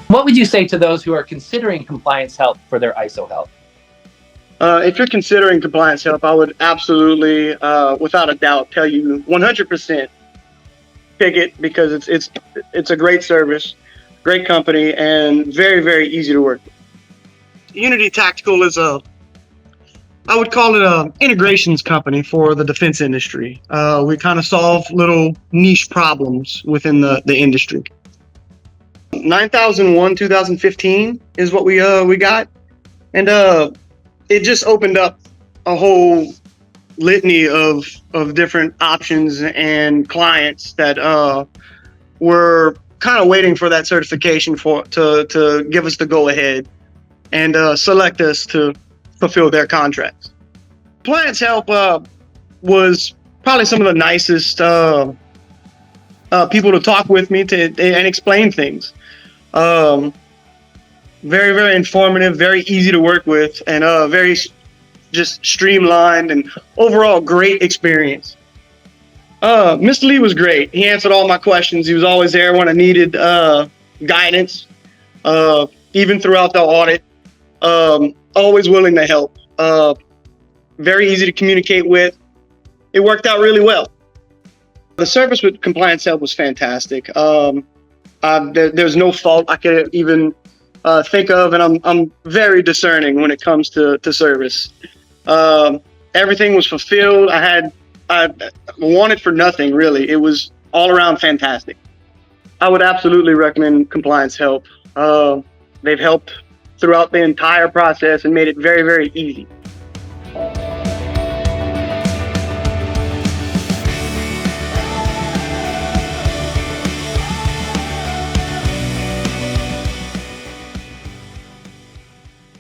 What would you say to those who are considering compliance help for their ISO help? If you're considering compliance help, I would absolutely, without a doubt, tell you 100% pick it because it's a great service, great company, and very, very easy to work with. Unity Tactical is I would call it a integrations company for the defense industry. We kind of solve little niche problems within the industry. 9001 2015 is what we got, and it just opened up a whole litany of different options and clients that were kind of waiting for that certification to give us the go ahead and select us to fulfill their contracts. Compliancehelp was probably some of the nicest people to talk with me and explain things. Very, very informative, very easy to work with, and very just streamlined and overall great experience. Mr. Lee was great. He answered all my questions. He was always there when I needed guidance, even throughout the audit. Always willing to help. Very easy to communicate with. It worked out really well. The service with Compliancehelp was fantastic. There's no fault I could even think of, and I'm very discerning when it comes to service. Everything was fulfilled. I wanted for nothing, really. It was all around fantastic. I would absolutely recommend Compliancehelp. They've helped throughout the entire process and made it very, very easy.